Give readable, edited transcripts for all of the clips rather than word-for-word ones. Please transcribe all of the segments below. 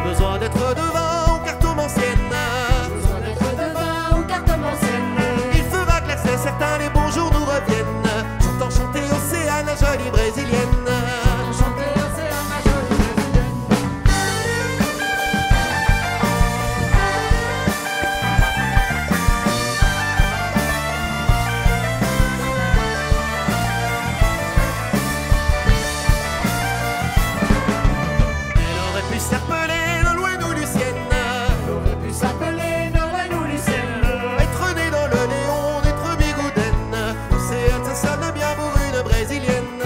besoin d'être devant ou carte ancienne. Besoin d'être devant ou carte ancienne. Il fera glacer, certains les bons jours nous reviennent. J'entends chanter Océane, la jolie brésilienne. Chanter Océane, la jolie brésilienne. Elle aurait pu s'appeler Nolwenn ou Lucienne. Elle aurait pu s'appeler Nolwenn ou Lucienne. Être née dans le néon, d'être bigoudaine. Océane, ça sonne bien pour une brésilienne.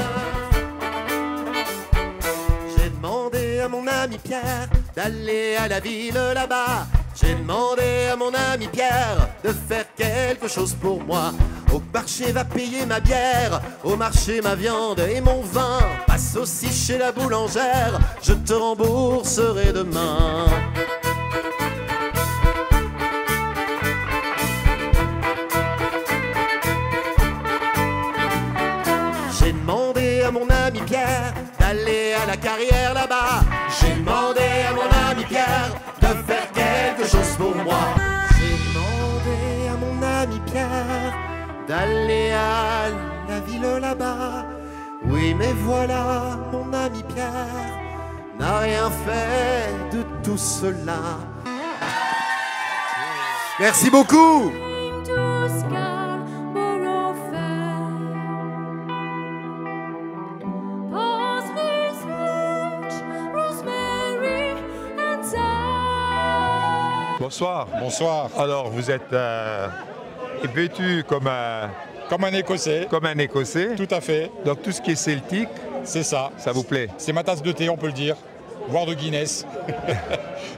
J'ai demandé à mon ami Pierre d'aller à la ville là-bas. J'ai demandé à mon ami Pierre de faire quelque chose pour moi. Au marché va payer ma bière, au marché ma viande et mon vin. Passe aussi chez la boulangère, je te rembourserai demain. J'ai demandé à mon ami Pierre d'aller à la carrière là-bas. J'ai demandé à mon ami Pierre de faire quelque chose pour moi. J'ai demandé à mon ami Pierre d'aller à la ville là-bas. Oui, mais voilà, mon ami Pierre n'a rien fait de tout cela. Merci beaucoup. Bonsoir. Bonsoir. Alors, vous êtes vêtu comme Comme un Écossais. comme un Écossais. Tout à fait. Donc, tout ce qui est celtique, C'est ça. ça vous plaît? C'est ma tasse de thé, on peut le dire. Voire de Guinness.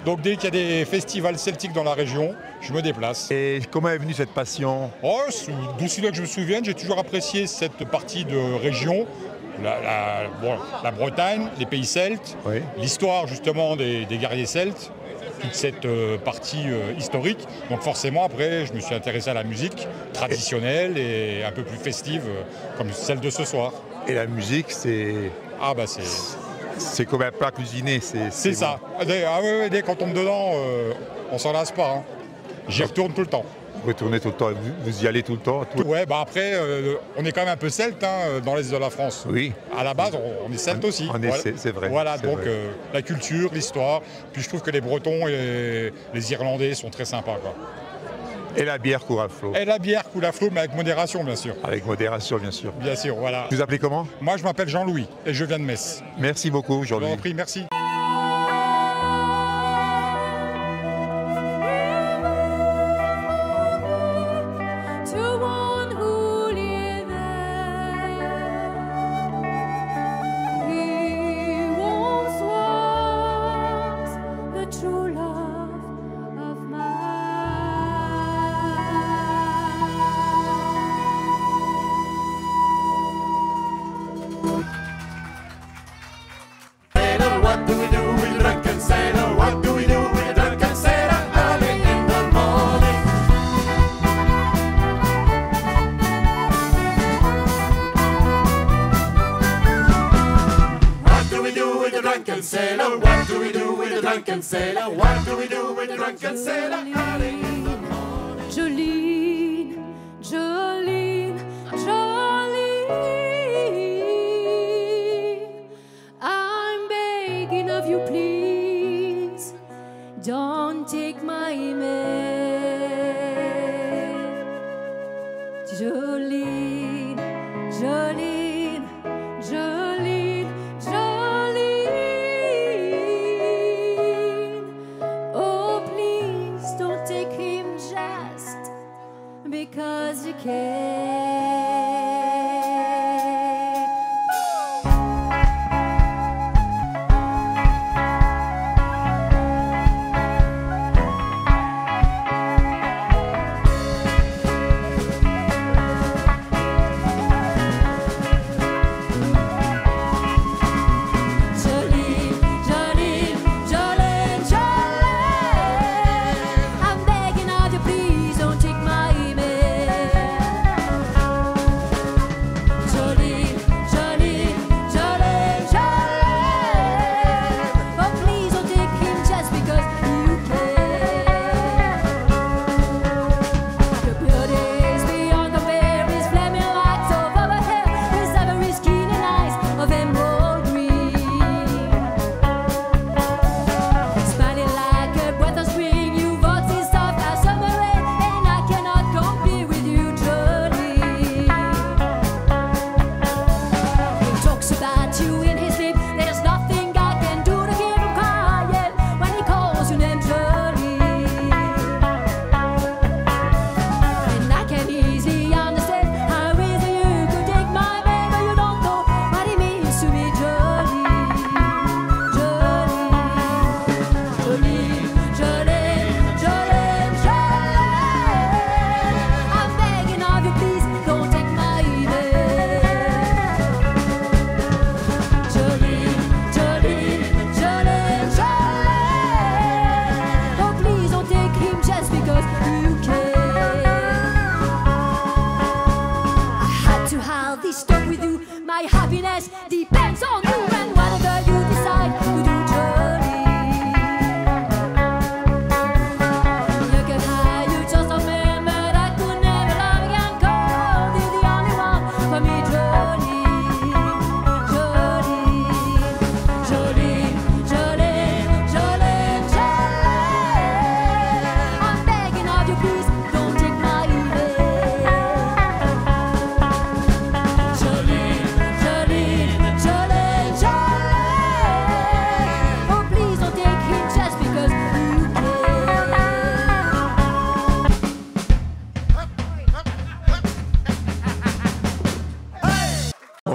Donc dès qu'il y a des festivals celtiques dans la région, je me déplace. Et comment est venue cette passion? Oh, d'aussi là que je me souvienne, j'ai toujours apprécié cette partie de région. La Bretagne, les pays celtes, Oui. l'histoire justement des guerriers celtes, toute cette partie historique. Donc forcément après, je me suis intéressé à la musique traditionnelle et un peu plus festive comme celle de ce soir. Et la musique, c'est Ah bah c'est comme un plat cuisiné. c'est ça. Ah ouais, dès qu'on tombe dedans, on s'en lasse pas. Hein. J'y retourne tout le temps. Vous retournez tout le temps, vous y allez tout le temps? Ouais, bah après, on est quand même un peu celte dans l'est de la France. Oui. À la base, on est celte aussi. On est- Voilà. c'est vrai. Voilà, c'est donc vrai. la culture, l'histoire. Puis je trouve que les Bretons et les Irlandais sont très sympas, quoi. Et la bière court à flot. Et la bière coule à flot, mais avec modération, bien sûr. Avec modération, bien sûr. Bien sûr, voilà. Vous appelez comment? Moi, je m'appelle Jean-Louis et je viens de Metz. Merci beaucoup Je vous aujourd'hui. en prie, merci. To one who liveth, he once was the true love of Sailor, what do we do with a drunken sailor? What do we do with a drunken sailor early in the morning? What do we do with a drunken sailor? What do we do with a drunken sailor? What do we do with a drunken sailor early in the morning? Jolene, Jolene, Jolene, I'm begging of you, please, don't take my man. Jolene, Jolene, Jolene, Jolene, oh please don't take him just because you can.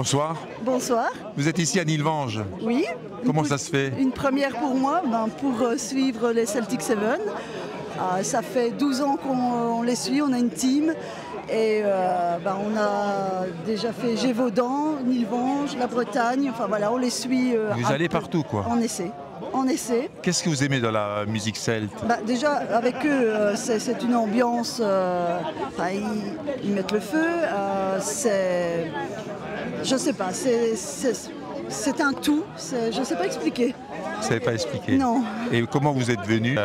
Bonsoir. Bonsoir. Vous êtes ici à Nilvange. Oui. Comment ça se fait? Une première pour moi, pour suivre les Celtic Seven. Ça fait 12 ans qu'on les suit, on a une team. Et on a déjà fait Gévaudan, Nilvange, la Bretagne. Enfin voilà, on les suit. Vous allez partout, quoi. On essaie. On essaie. Qu'est-ce que vous aimez dans la musique celte? Déjà, avec eux, c'est une ambiance. Ils mettent le feu. Je sais pas. C'est un tout. Je ne sais pas expliquer. Vous ne savez pas expliquer? Non. Et comment vous êtes venu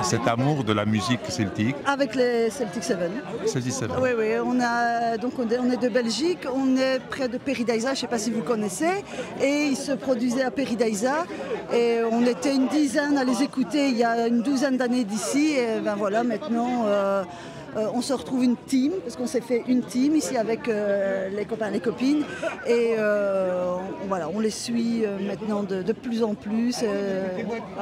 cet amour de la musique celtique? Avec les Celtic Seven. Celtic Seven. Oui, on est de Belgique, on est près de Paradisa, je ne sais pas si vous connaissez, et ils se produisaient à Paradisa, et on était une dizaine à les écouter il y a une douzaine d'années d'ici, et voilà, maintenant... on se retrouve une team, parce qu'on s'est fait une team ici avec les copains et les copines. Et on les suit maintenant de plus en plus.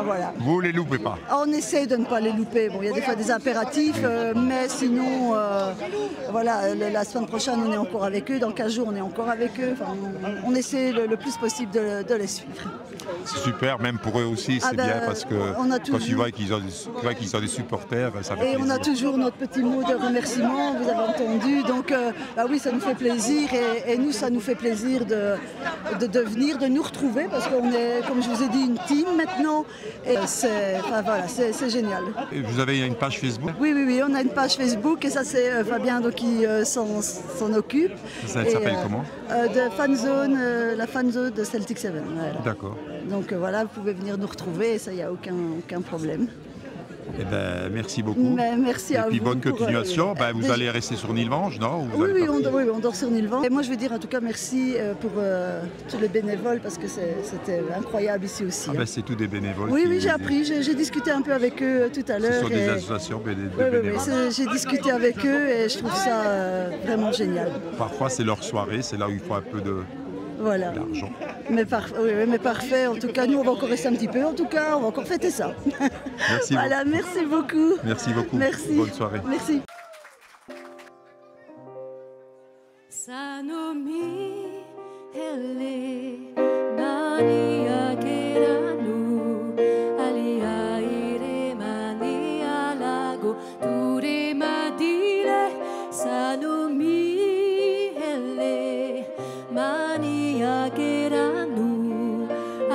Voilà. Vous ne les loupez pas? On essaie de ne pas les louper. Bon, il y a des fois des impératifs, mais sinon, la semaine prochaine, on est encore avec eux. Dans 15 jours, on est encore avec eux. Enfin, on essaie le plus possible de les suivre. C'est super, même pour eux aussi, c'est bien, parce que quand tu vois qu'ils ont des supporters, ça fait plaisir. Et on a toujours notre petit mot de remerciement, vous avez entendu. Donc oui, ça nous fait plaisir et nous, ça nous fait plaisir de venir, de nous retrouver, parce qu'on est, comme je vous ai dit, une team maintenant. Et c'est génial. Et vous avez une page Facebook? Oui, on a une page Facebook et ça, c'est Fabien qui s'en occupe. Ça s'appelle comment? De fanzone, la fanzone de Celtic Seven. Voilà. D'accord. Donc voilà, vous pouvez venir nous retrouver et ça, il n'y a aucun problème. Eh ben, merci beaucoup. Merci à vous. Et puis bonne continuation. Vous allez rester sur Nilvange, non? Oui, on dort sur Nilvange. Et moi, je veux dire en tout cas merci pour tous les bénévoles, parce que c'était incroyable ici aussi. C'est tous des bénévoles. Oui, j'ai appris. J'ai discuté un peu avec eux tout à l'heure. Ce sont des associations de bénévoles. J'ai discuté avec eux et je trouve ça vraiment génial. Parfois, c'est leur soirée, c'est là où il faut un peu d'argent. Mais parfait. En tout cas, nous, on va encore rester un petit peu. En tout cas, on va encore fêter ça. Merci. Voilà, merci beaucoup. Merci beaucoup. Merci. Bonne soirée. Merci. Sanomi hele nani akeranu alia ire mani alago ture madile sanomi hele mani akeranu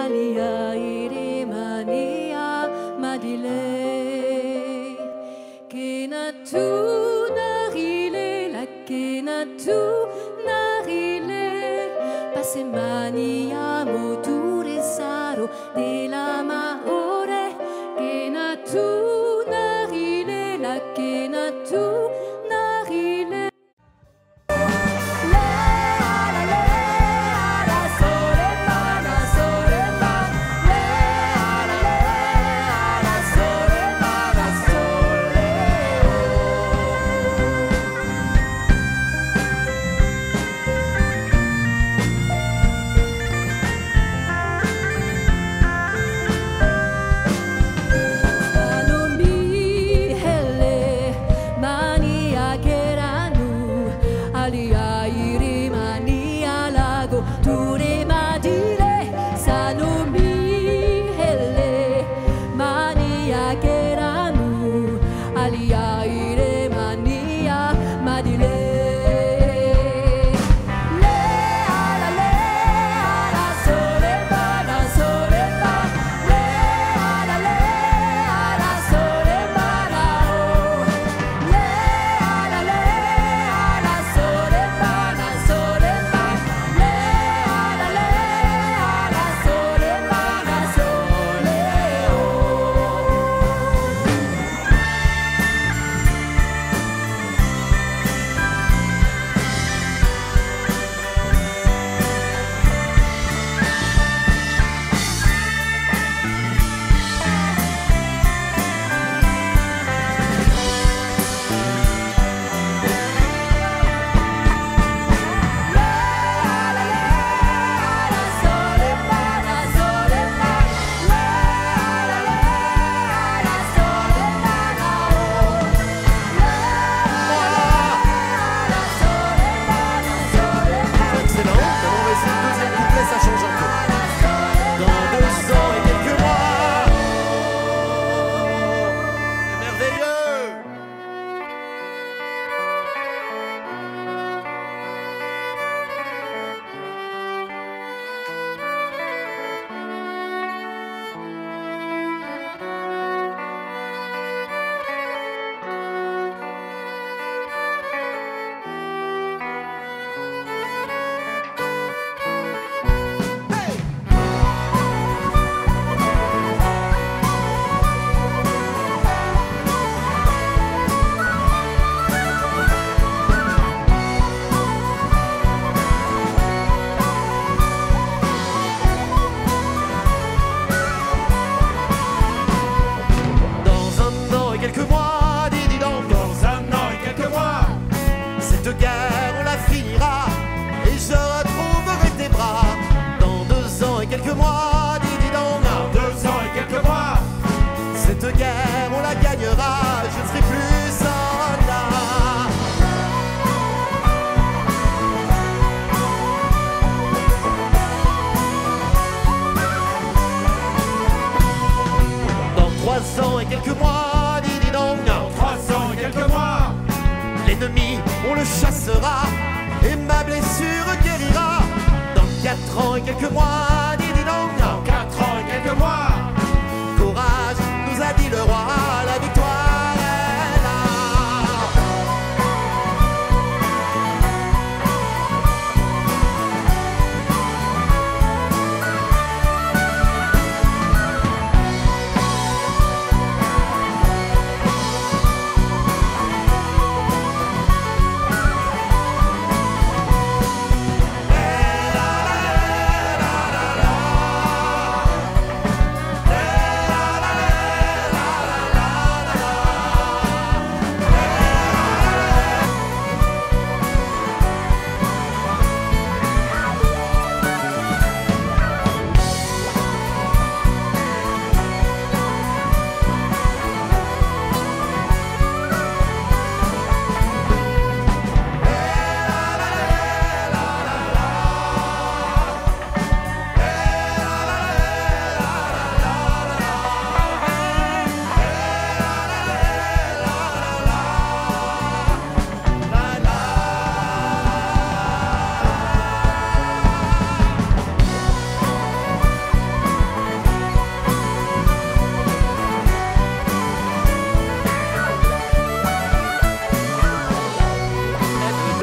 alia ire mani madile kenatu narile la kenatu Semani amo tu resaro de la mahore que na tu narile la que na tu narile de guerre, on la gagnera, je ne serai plus soldat. Dans 3 ans et quelques mois, dis donc, dans 3 ans et quelques mois, l'ennemi, on le chassera et ma blessure guérira. Dans 4 ans et quelques mois, dis donc, dans 4 ans et quelques mois, courage, nous a dit le roi, la victoire est là.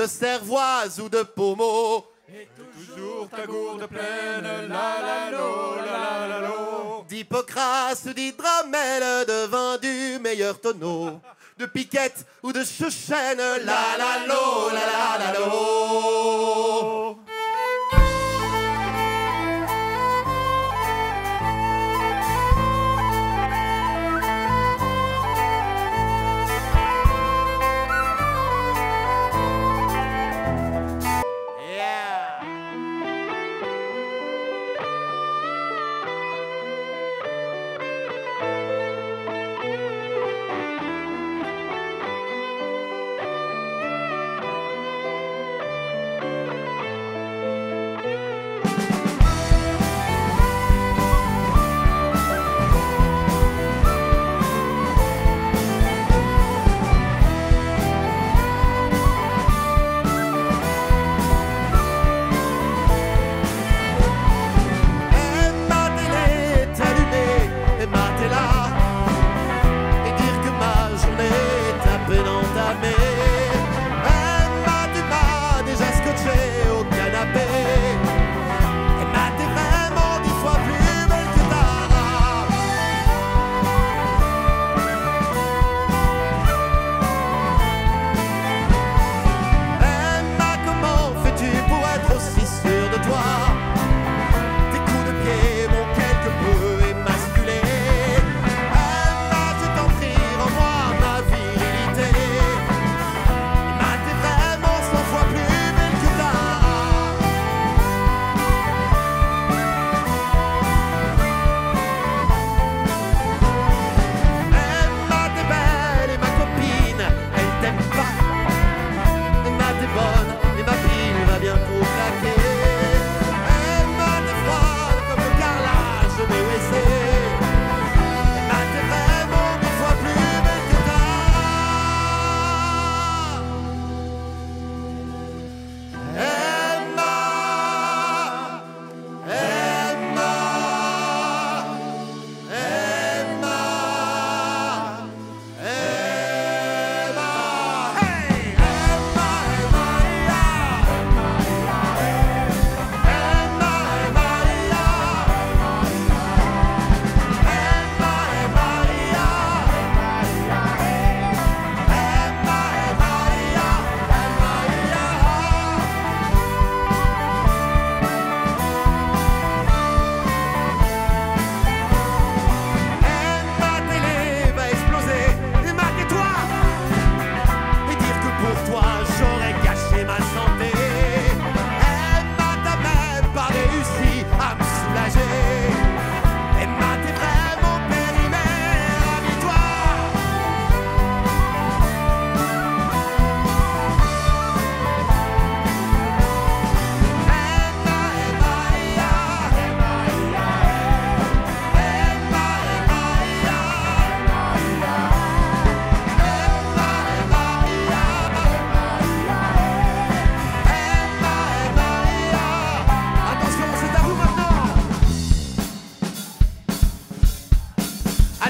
Cervoise ou de pommeau, et toujours ta gourde pleine, la la lo, la la lo, d'Hippocrate ou d'hydromel, de vin du meilleur tonneau, de piquette ou de chouchène, la la lo, la la lo.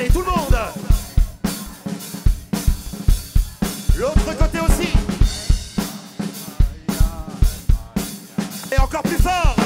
Allez, tout le monde. L'autre côté aussi. Et encore plus fort.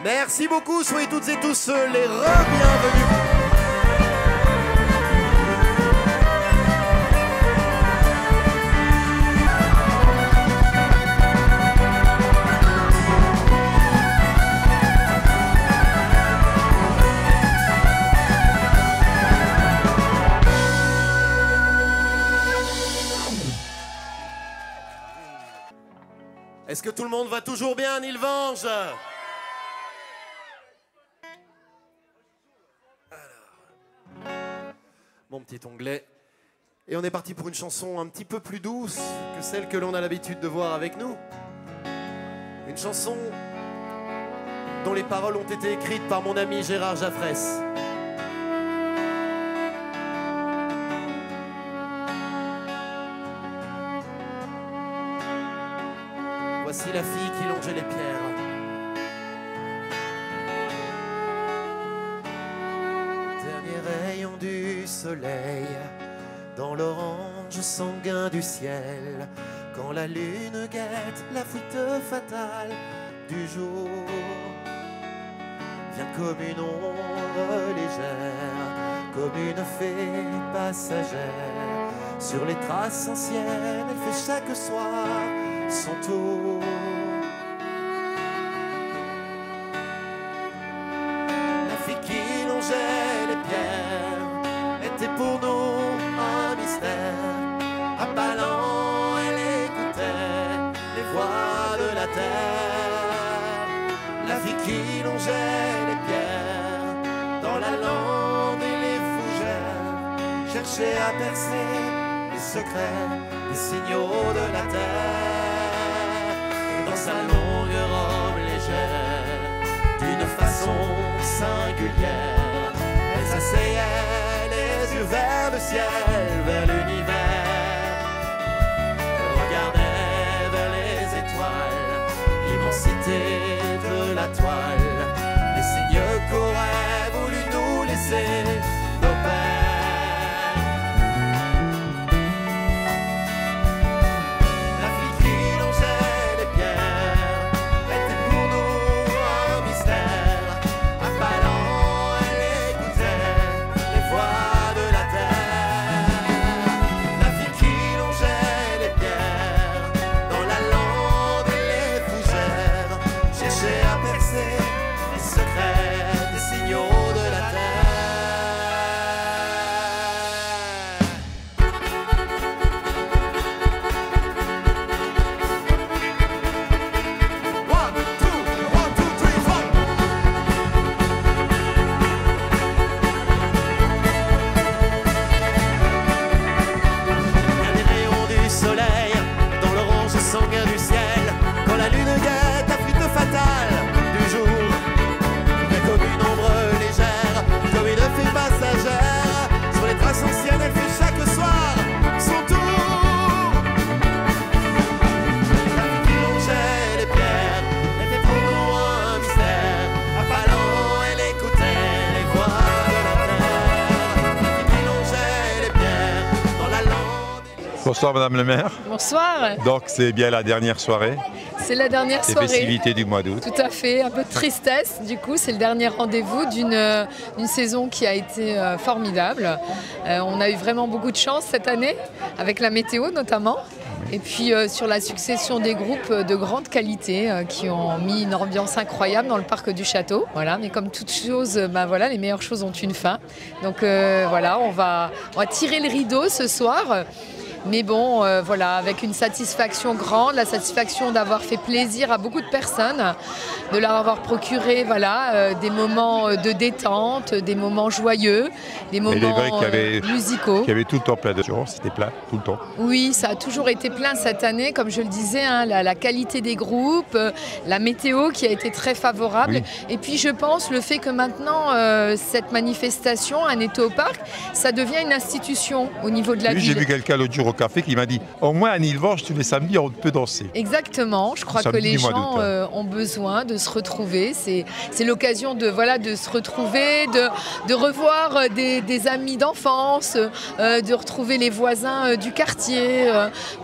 Merci beaucoup, soyez toutes et tous les re-bienvenus. Est-ce que tout le monde va toujours bien, Nilvange? Mon petit onglet. Et on est parti pour une chanson un petit peu plus douce que celle que l'on a l'habitude de voir avec nous. Une chanson dont les paroles ont été écrites par mon ami Gérard Jaffrès. Voici la fille qui longeait les pierres. Rayon du soleil dans l'orange sanguin du ciel, quand la lune guette la fuite fatale du jour, vient comme une ombre légère, comme une fée passagère, sur les traces anciennes, elle fait chaque soir son tour. La fille qui longeait les pierres était pour nous un mystère. À Palan, elle écoutait les voix de la terre. La fille qui longeait les pierres dans la lande et les fougères, cherchait à percer les secrets, les signaux de la terre. Et dans sa longue robe légère, d'une façon singulière, elle s'asseyait, les yeux vers le ciel, vers l'univers. Elle regardait vers les étoiles, l'immensité de la toile, les signes qu'auraient voulu nous laisser nos pères. La fille qui longeait les pierres était pour nous un mystère. À Palan, elle écoutait les voix de la terre. La fille qui longeait les pierres dans la lande et les fougères, cherchait à percer les secrets des signaux de la terre. Bonsoir Madame le maire. Bonsoir. Donc c'est bien la dernière soirée. C'est la dernière soirée. Les festivités du mois d'août. Tout à fait, un peu de tristesse du coup, c'est le dernier rendez-vous d'une saison qui a été formidable. On a eu vraiment beaucoup de chance cette année, avec la météo notamment. Et puis sur la succession des groupes de grande qualité qui ont mis une ambiance incroyable dans le parc du château. Voilà, mais comme toute chose, voilà, les meilleures choses ont une fin. Donc voilà, on va tirer le rideau ce soir. Mais bon, voilà, avec une satisfaction grande, la satisfaction d'avoir fait plaisir à beaucoup de personnes, de leur avoir procuré des moments de détente, des moments joyeux, des moments musicaux. Il y avait tout le temps plein de gens, c'était plein, tout le temps. Oui, ça a toujours été plein cette année, comme je le disais, hein, la qualité des groupes, la météo qui a été très favorable. Oui. Et puis je pense le fait que maintenant, cette manifestation, un été au parc, ça devient une institution au niveau de la ville. J'ai vu quelqu'un l'autre jour au café qui m'a dit au moins à Nilvange tous les samedis on peut danser. Exactement, je crois que les gens ont besoin de se retrouver, c'est l'occasion de se retrouver, de revoir des amis d'enfance, de retrouver les voisins du quartier,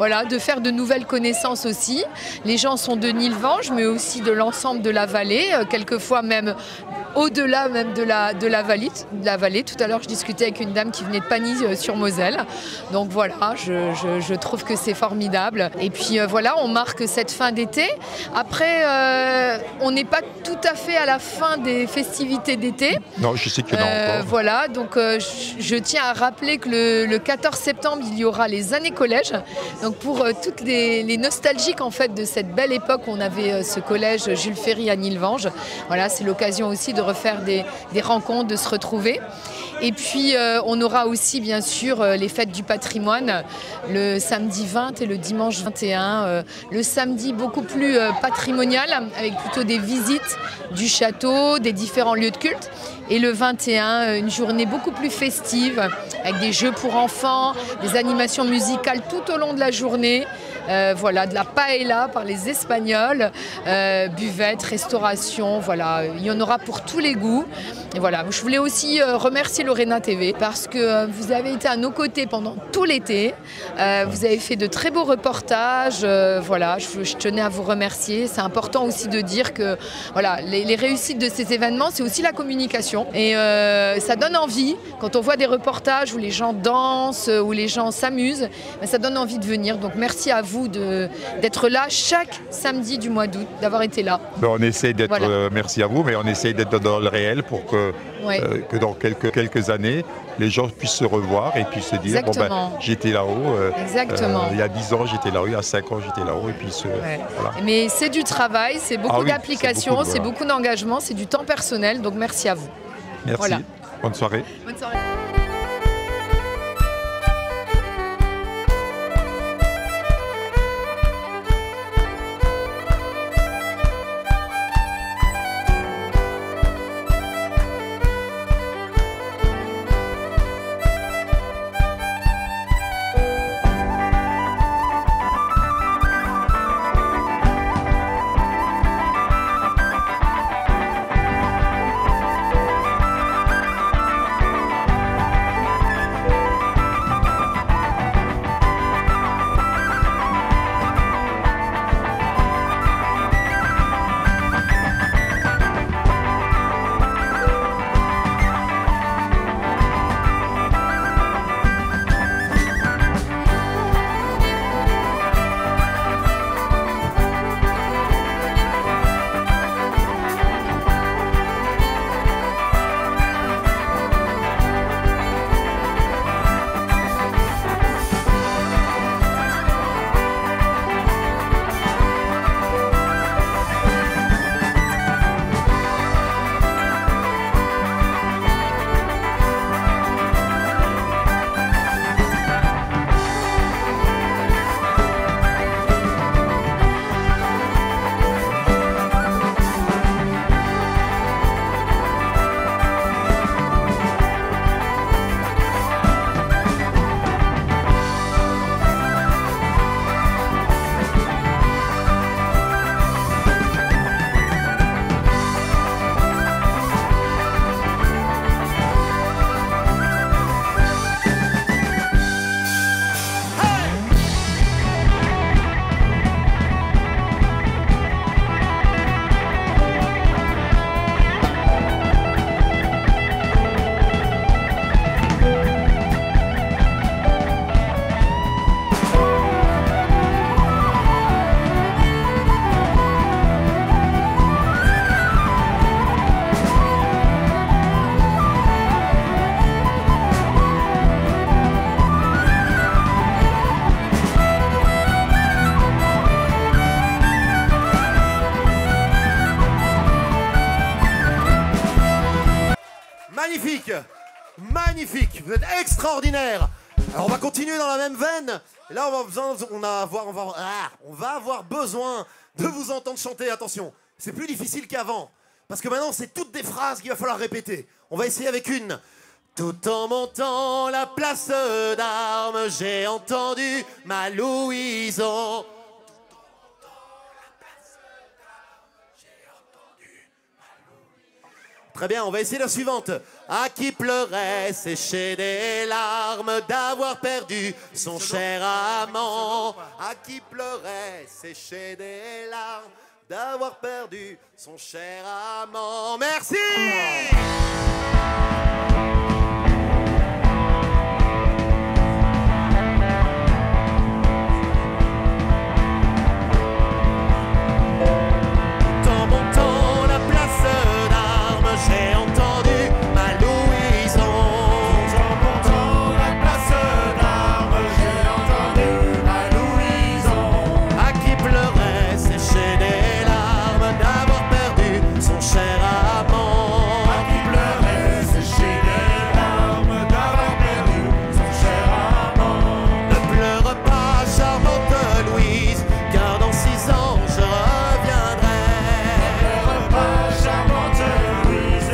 de faire de nouvelles connaissances aussi. Les gens sont de Nilvange mais aussi de l'ensemble de la vallée, quelquefois même au-delà même de la vallée. Tout à l'heure je discutais avec une dame qui venait de Pagny-sur-Moselle, donc voilà, je trouve que c'est formidable. Et puis on marque cette fin d'été. Après, on n'est pas tout à fait à la fin des festivités d'été. Non, je sais que non. Voilà, donc je tiens à rappeler que le 14 septembre, il y aura les années collège. Donc pour toutes les nostalgiques en fait de cette belle époque, on avait ce collège Jules Ferry à Nilvange. Voilà, c'est l'occasion aussi de refaire des rencontres, de se retrouver. Et puis on aura aussi bien sûr les fêtes du patrimoine le samedi 20 et le dimanche 21. Le samedi beaucoup plus patrimonial avec plutôt des visites du château, des différents lieux de culte. Et le 21, une journée beaucoup plus festive avec des jeux pour enfants, des animations musicales tout au long de la journée. De la paella par les Espagnols, buvette, restauration, il y en aura pour tous les goûts. Et voilà, je voulais aussi remercier Lorena TV parce que vous avez été à nos côtés pendant tout l'été. Vous avez fait de très beaux reportages. Je tenais à vous remercier. C'est important aussi de dire que les réussites de ces événements, c'est aussi la communication. Et ça donne envie, quand on voit des reportages où les gens dansent, où les gens s'amusent, ça donne envie de venir. Donc merci à vous d'être là chaque samedi du mois d'août, d'avoir été là. On essaie d'être, merci à vous, mais on essaie d'être dans le réel pour que dans quelques années, les gens puissent se revoir et puissent se dire j'étais là-haut, il y a 10 ans j'étais là-haut, il y a 5 ans j'étais là-haut. Et puis voilà. Mais c'est du travail, c'est beaucoup d'applications, c'est beaucoup d'engagement, c'est du temps personnel, donc merci à vous. Merci, bonne soirée. Bonne soirée. magnifique, vous êtes extraordinaires. Alors on va continuer dans la même veine. Et là on va avoir besoin de vous entendre chanter. Attention, c'est plus difficile qu'avant. Parce que maintenant c'est toutes des phrases qu'il va falloir répéter. On va essayer avec une. Tout en montant la place d'Armes, j'ai entendu ma Louison. Très bien, on va essayer la suivante. À qui pleurait, sécher des larmes d'avoir perdu son cher amant. À qui pleurait, sécher des larmes d'avoir perdu son cher amant. Merci. J'ai entendu ma Louison. En montant la place d'Armes, j'ai entendu ma Louison. À qui pleurait, sécher des larmes d'avoir perdu son cher amant. À qui pleurait, sécher des larmes d'avoir perdu son cher amant. Ne pleure pas, charmante Louise, car dans 6 ans je reviendrai. Ne pleure pas, charmante Louise.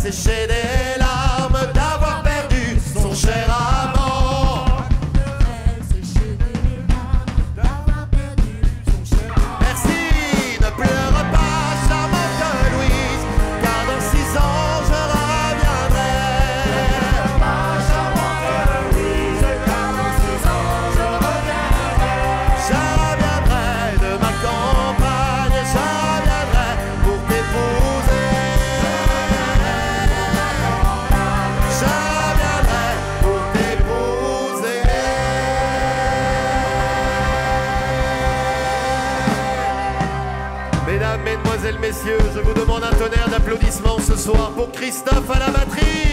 Sécher des larmes d'avoir perdu son cher amant. Sécher des larmes d'avoir perdu son cher amant. Merci, ne pleure pas, charmante Louise, car dans 6 ans je reviendrai. Ne pleure pas, charmante Louise, car dans 6 ans je reviendrai. Je reviendrai de ma campagne, je reviendrai pour t'épouser. Mesdames, mesdemoiselles, messieurs, je vous demande un tonnerre d'applaudissements ce soir pour Christophe à la batterie.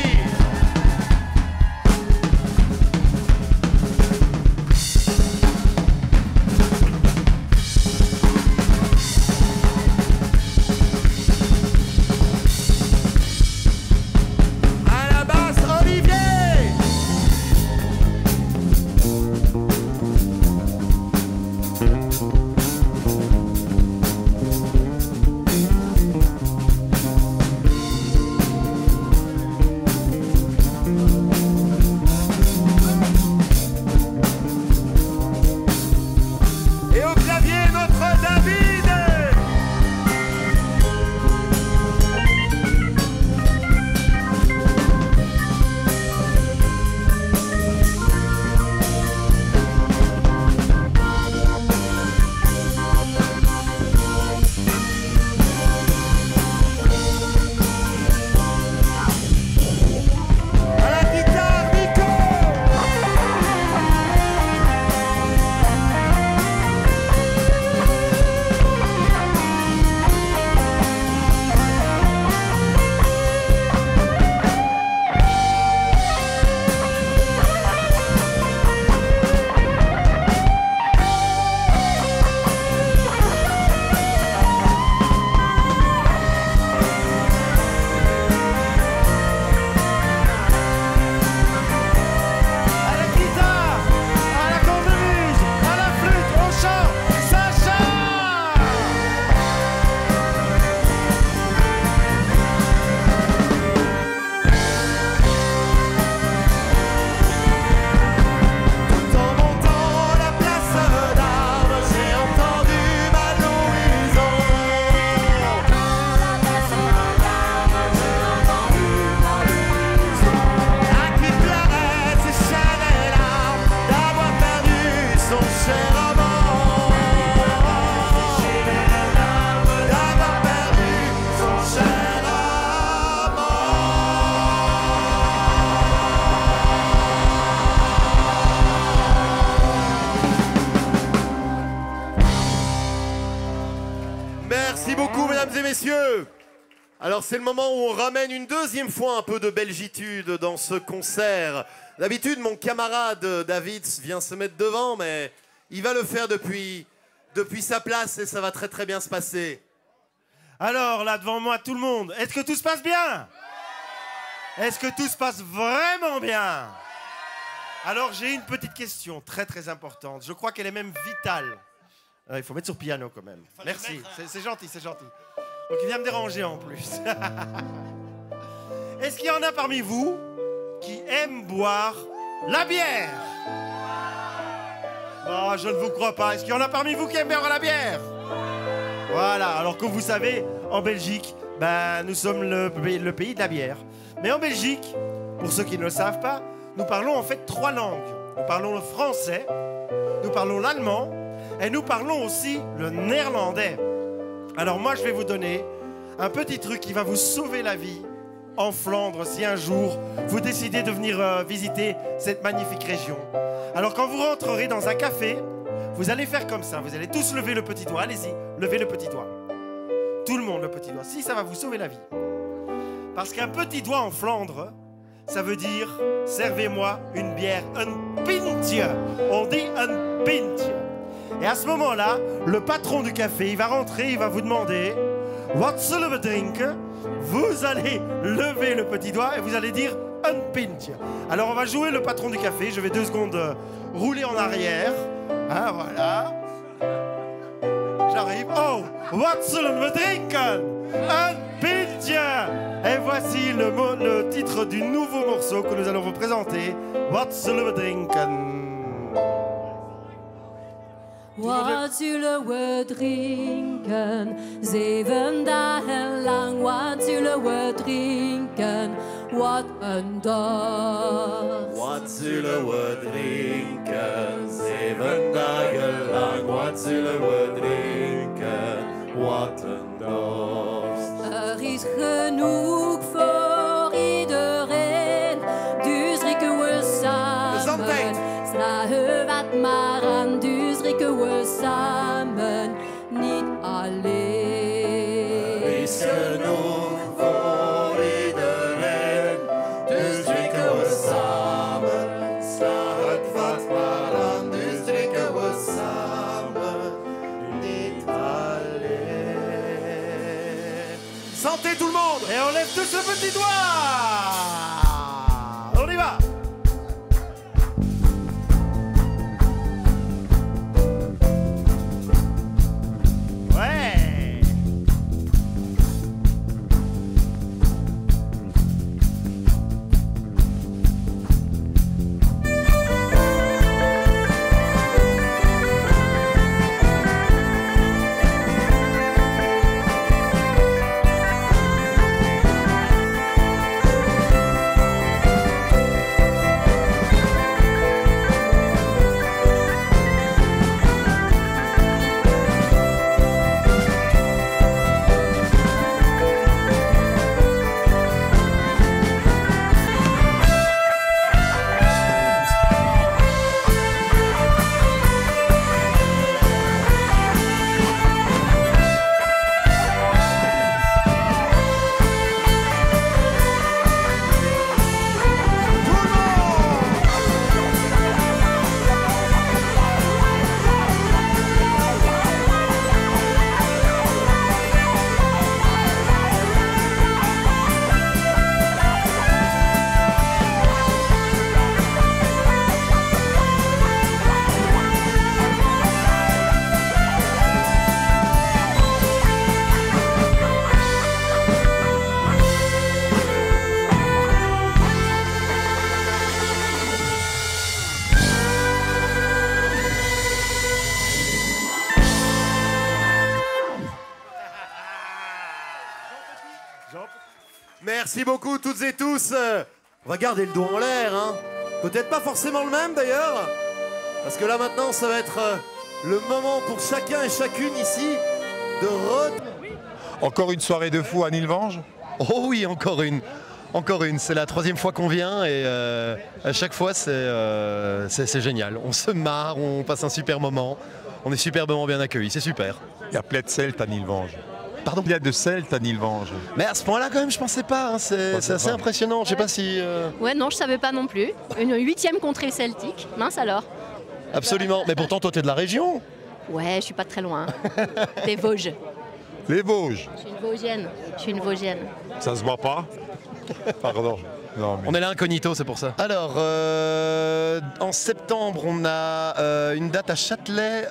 Merci beaucoup, mesdames et messieurs. Alors, c'est le moment où on ramène une deuxième fois un peu de belgitude dans ce concert. D'habitude, mon camarade David vient se mettre devant, mais il va le faire depuis sa place et ça va très très bien se passer. Alors, là, devant moi, tout le monde, est-ce que tout se passe bien? Est-ce que tout se passe vraiment bien? Alors, j'ai une petite question très très importante. Je crois qu'elle est même vitale. Il faut mettre sur piano quand même. Merci, c'est gentil, c'est gentil. Donc il vient me déranger en plus. Est-ce qu'il y en a parmi vous qui aiment boire la bière? Oh, je ne vous crois pas. Est-ce qu'il y en a parmi vous qui aiment boire la bière? Voilà, alors comme vous savez, en Belgique, nous sommes le pays de la bière. Mais en Belgique, pour ceux qui ne le savent pas, nous parlons en fait 3 langues. Nous parlons le français, nous parlons l'allemand et nous parlons aussi le néerlandais. Alors moi, je vais vous donner un petit truc qui va vous sauver la vie en Flandre si un jour vous décidez de venir visiter cette magnifique région. Alors quand vous rentrerez dans un café, vous allez faire comme ça. Vous allez tous lever le petit doigt. Allez-y, levez le petit doigt. Tout le monde le petit doigt. Si, ça va vous sauver la vie. Parce qu'un petit doigt en Flandre, ça veut dire « servez-moi une bière, un pintje ». On dit « un pintje ». Et à ce moment-là, le patron du café, il va rentrer, il va vous demander « What zullen we drinken ?» Vous allez lever le petit doigt et vous allez dire « un pintje ». Alors on va jouer le patron du café. Je vais 2 secondes rouler en arrière. Ah, voilà. J'arrive. Oh, what zullen we drinken? Un pintje. Et voici le titre du nouveau morceau que nous allons vous présenter. What zullen we drinken? Wat zullen we drinken? 7 dagen lang, wat zullen we drinken? Wat een dag. Wat zullen we drinken? 7 dagen lang, wat zullen we drinken? Wat een dorst. Er is genoeg voor iedereen, dus drinken we samen. Slagen wat maar aan, dus drinken we samen, niet alleen. Er is genoeg voor iedereen, dus drinken we samen. Sla het wat maar aan, dus drinken we samen, niet alleen. Santé tout le monde! Et on lève tous le petit doigt! On y va! Ouais! Merci beaucoup toutes et tous. On va garder le doigt en l'air, hein. Peut-être pas forcément le même d'ailleurs. Parce que là maintenant, ça va être le moment pour chacun et chacune ici de Encore une soirée de fou à Nilvange? Oh oui, encore une. Encore une. C'est la 3e fois qu'on vient et à chaque fois c'est génial. On se marre, on passe un super moment. On est superbement bien accueillis, c'est super. Il y a plein de Celtes à Nilvange. Pardon? Il y a de Celtes à Nilvange. Mais à ce point-là, quand même, je pensais pas. Hein. C'est assez impressionnant. Je sais pas si. Ouais, non, je savais pas non plus. Une 8e contrée celtique. Mince alors. Absolument. Mais pourtant, toi, t'es de la région. Ouais, je suis pas très loin. Des Vosges. Les Vosges. Je suis une Vosgienne. Je suis une Vosgienne. Ça se voit pas? Pardon. Non, mais... On est là incognito, c'est pour ça. Alors, en septembre, on a une date à Châtelet.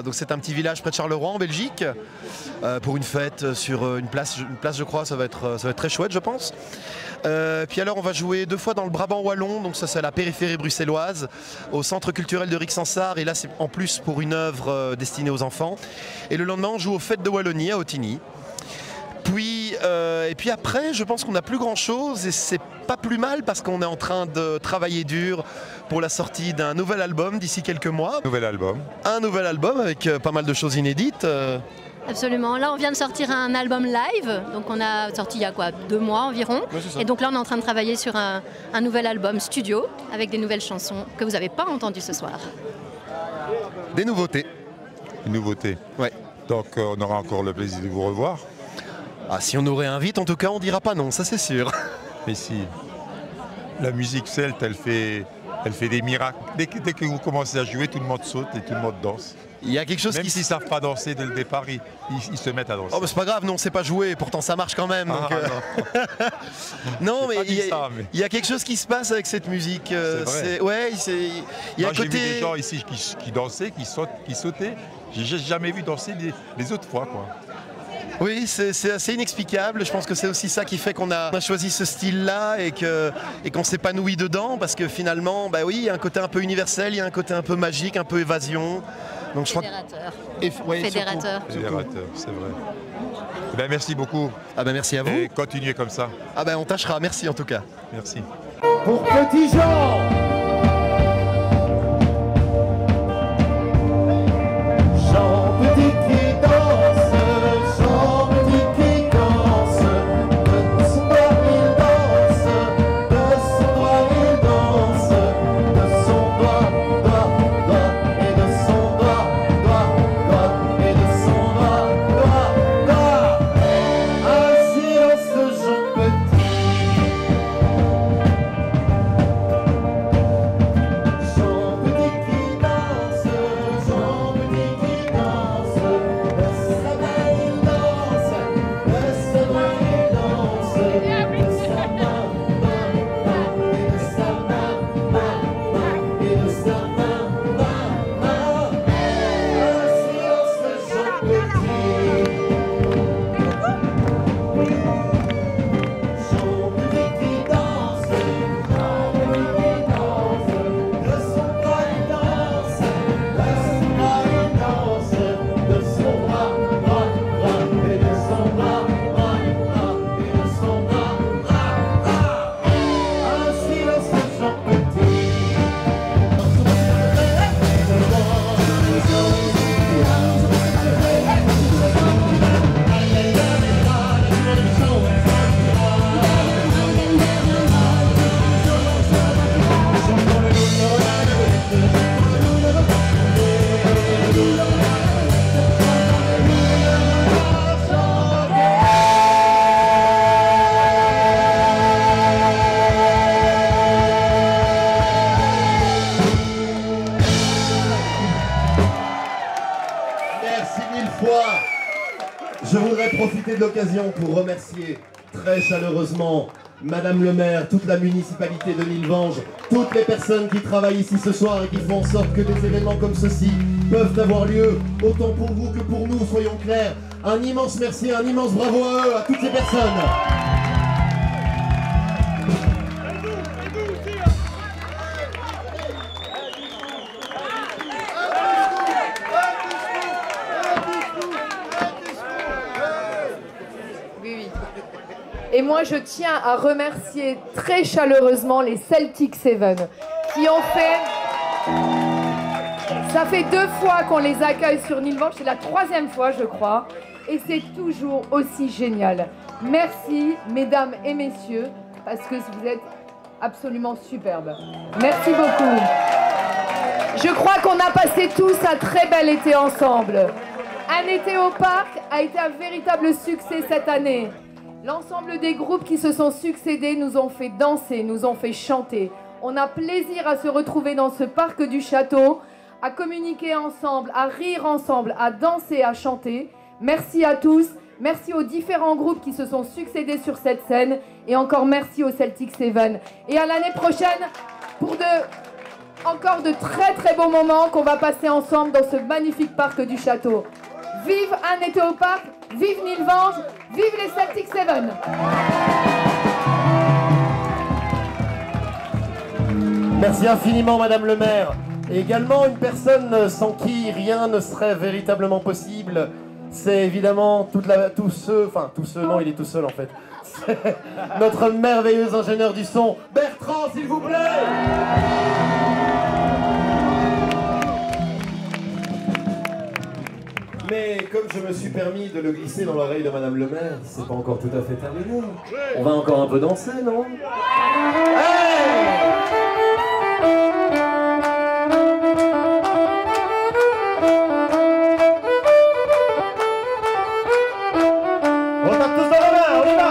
Donc c'est un petit village près de Charleroi, en Belgique, pour une fête sur une place, je crois. Ça va être très chouette, je pense. Puis alors, on va jouer 2 fois dans le Brabant wallon. Donc ça, c'est à la périphérie bruxelloise, au Centre culturel de Rixensart. Et là, c'est en plus pour une œuvre destinée aux enfants. Et le lendemain, on joue aux Fêtes de Wallonie à Ottignies. Et puis après, je pense qu'on n'a plus grand chose et c'est pas plus mal parce qu'on est en train de travailler dur pour la sortie d'un nouvel album d'ici quelques mois. Nouvel album. Un nouvel album avec pas mal de choses inédites. Absolument. Là, on vient de sortir un album live. Donc, on a sorti il y a quoi, 2 mois environ. Ouais, et donc là, on est en train de travailler sur un nouvel album studio avec des nouvelles chansons que vous n'avez pas entendues ce soir. Des nouveautés. Une nouveauté. Ouais. Donc, on aura encore le plaisir de vous revoir. Ah, si on nous réinvite, en tout cas, on dira pas non, ça c'est sûr. Mais si, la musique celte, elle fait des miracles. Dès que vous commencez à jouer, tout le monde saute et tout le monde danse. Il y a quelque chose Même s'ils ne savent pas danser dès le départ, ils se mettent à danser. Oh, mais c'est pas grave, non, c'est pas joué, pourtant ça marche quand même. Donc, non, mais il y a quelque chose qui se passe avec cette musique. Ouais, il y a j'ai vu des gens ici qui dansaient, qui sautaient. J'ai jamais vu danser les autres fois, quoi. Oui, c'est assez inexplicable. Je pense que c'est aussi ça qui fait qu'on a choisi ce style-là et qu'on s'épanouit dedans parce que finalement, bah oui, il y a un côté un peu universel, il y a un côté un peu magique, un peu évasion. Donc je Fédérateur. Fédérateur, c'est vrai. Ben, merci beaucoup. Ah ben merci à vous. Et continuez comme ça. Ah ben on tâchera. Merci en tout cas. Merci. Pour Petit Jean. Jean Petit qui danse, Jean Petit qui danse, de son doigt il danse, de son doigt il danse, de son doigt, et de son doigt, et de son doigt. Ainsi danse Jean Petit. Jean Petit qui danse, Jean Petit qui danse, de sa main il danse, de sa main il danse, de sa main, et de sa main, et de sa main, ainsi danse Jean Petit. Jean Petit qui danse, Jean Petit qui danse, de son doigt il danse, de son doigt il danse, de son bras, et de son bras, et de son bras, ainsi danse Jean Petit. Merci mille fois. Je voudrais profiter de l'occasion pour remercier très chaleureusement Madame le maire, toute la municipalité de Nilvange, toutes les personnes qui travaillent ici ce soir et qui font en sorte que des événements comme ceci peuvent avoir lieu, autant pour vous que pour nous, soyons clairs. Un immense merci, un immense bravo à eux, à toutes ces personnes. Et moi, je tiens à remercier très chaleureusement les Celtic Seven qui ont fait... Ça fait 2 fois qu'on les accueille sur Nilvange, c'est la 3e fois, je crois. Et c'est toujours aussi génial. Merci, mesdames et messieurs, parce que vous êtes absolument superbes. Merci beaucoup. Je crois qu'on a passé tous un très bel été ensemble. Un été au parc a été un véritable succès cette année. L'ensemble des groupes qui se sont succédés nous ont fait danser, nous ont fait chanter. On a plaisir à se retrouver dans ce parc du château, à communiquer ensemble, à rire ensemble, à danser, à chanter. Merci à tous, merci aux différents groupes qui se sont succédés sur cette scène et encore merci au Celtic Seven. Et à l'année prochaine pour encore de très très beaux moments qu'on va passer ensemble dans ce magnifique parc du château. Vive un été au parc, vive Nilvange, vive les Celtic Seven. Merci infiniment Madame le maire. Et également une personne sans qui rien ne serait véritablement possible. C'est évidemment tous ceux, non il est tout seul en fait. C'est notre merveilleux ingénieur du son, Bertrand s'il vous plaît. Mais comme je me suis permis de le glisser dans l'oreille de Madame le maire, c'est pas encore tout à fait terminé. On va encore un peu danser, non? Hey! On tape tous dans la main, on y va!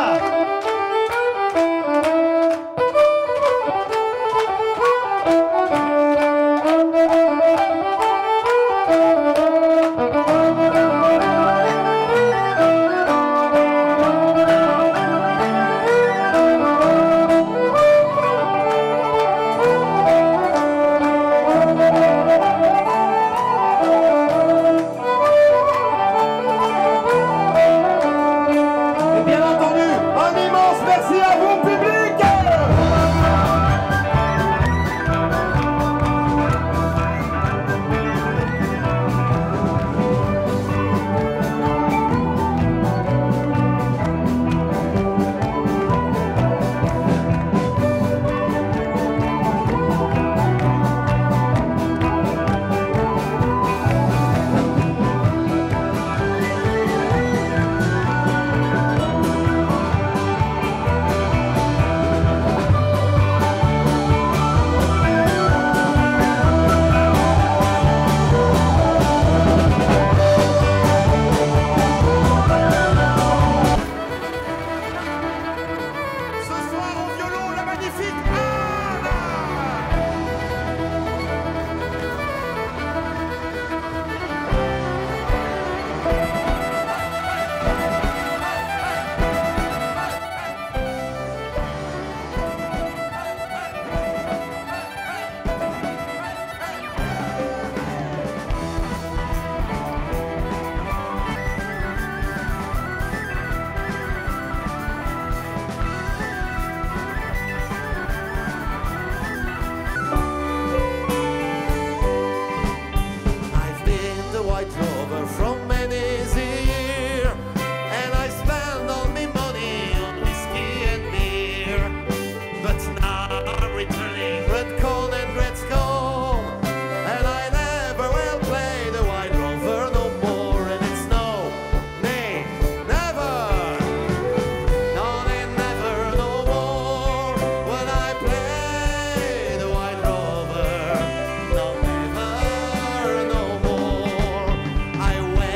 I went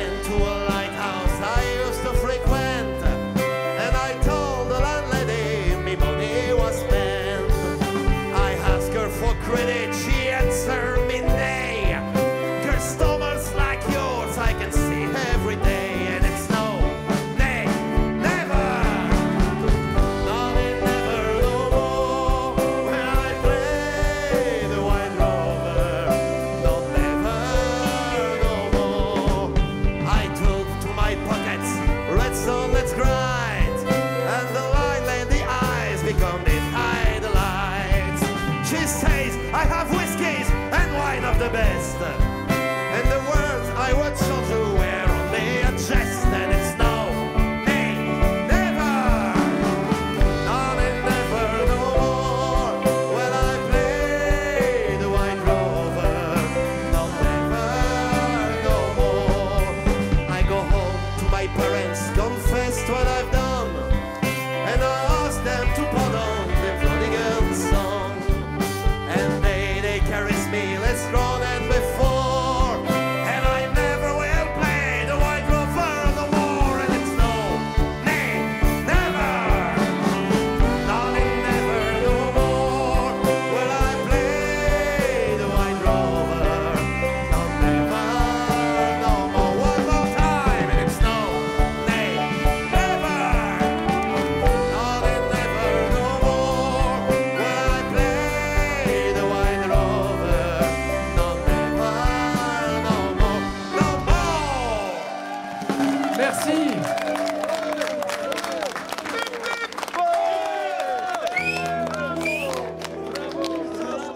Merci.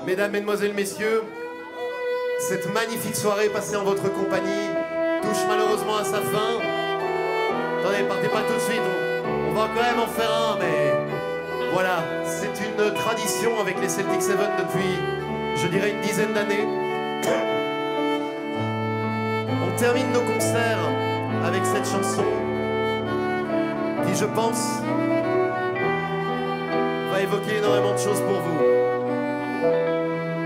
Mesdames, Mesdemoiselles, Messieurs, cette magnifique soirée passée en votre compagnie touche malheureusement à sa fin. Attendez, partez pas tout de suite, on va quand même en faire un, mais voilà, c'est une tradition avec les Celtic Seven depuis, je dirais, une dizaine d'années. On termine nos concerts avec cette chanson qui, je pense, va évoquer énormément de choses pour vous.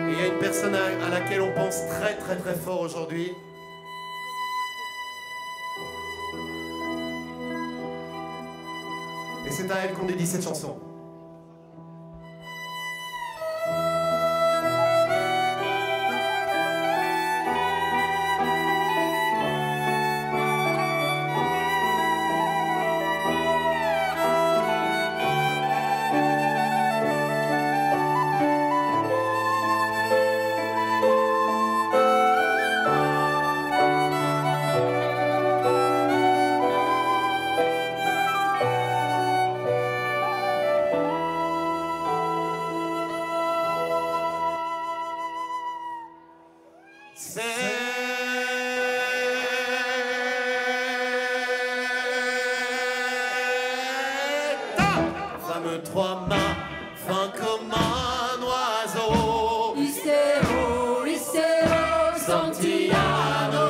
Et il y a une personne à laquelle on pense très très très fort aujourd'hui. Et c'est à elle qu'on dédie cette chanson. Trois mains, fin comme un oiseau. Iseo, Santillano.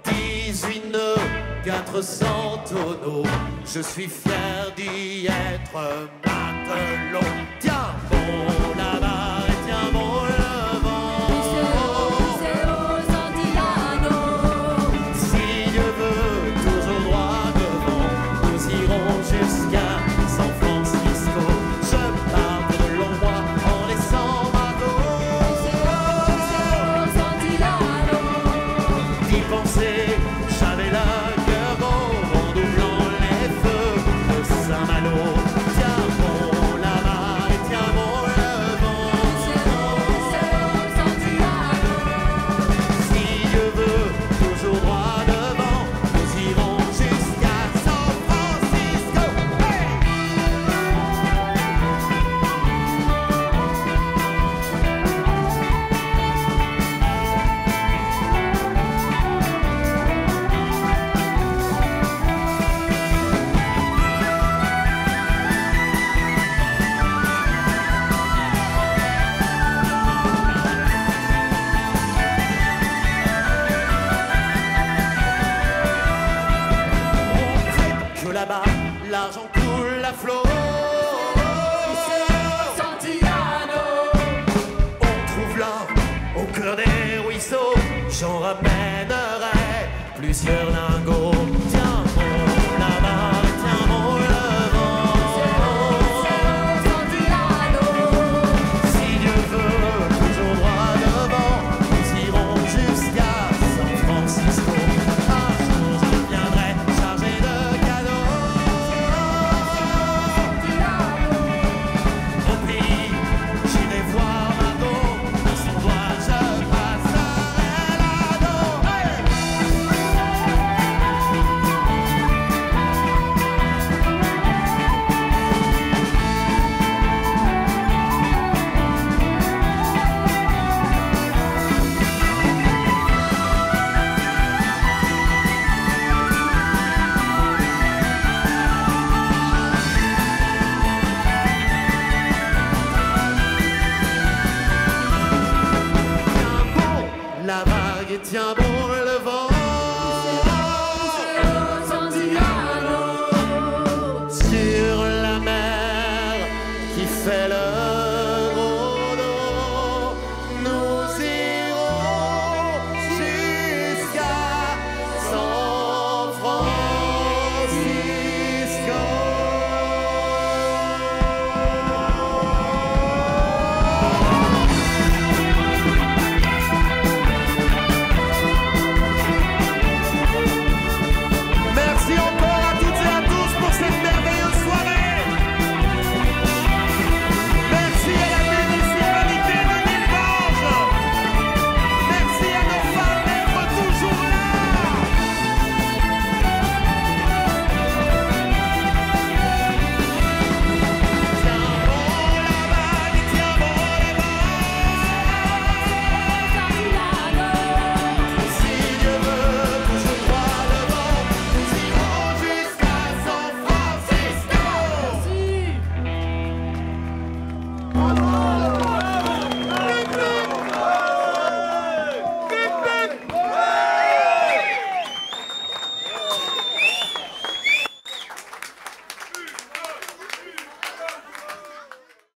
18 nœuds, 400 tonneaux. Je suis fier d'y être matelot. Tiens bon là-bas et tiens bon le vent. Iseo, Santillano. Si Dieu veut, toujours droit devant, nous irons jusqu'à San Francisco. Je pars de long mois en laissant ma go. D'y penser, j'avais le cœur gros en doublant les feux de Saint-Malo. Tiens bon là-bas et tiens bon le vent. Si Dieu veut, toujours droit devant, nous irons jusqu'à San Francisco. Hey! Que là-bas, l'argent coule à flot. Santillano. On trouve l'or au cœur des ruisseaux. J'en ramènerai plusieurs lingots.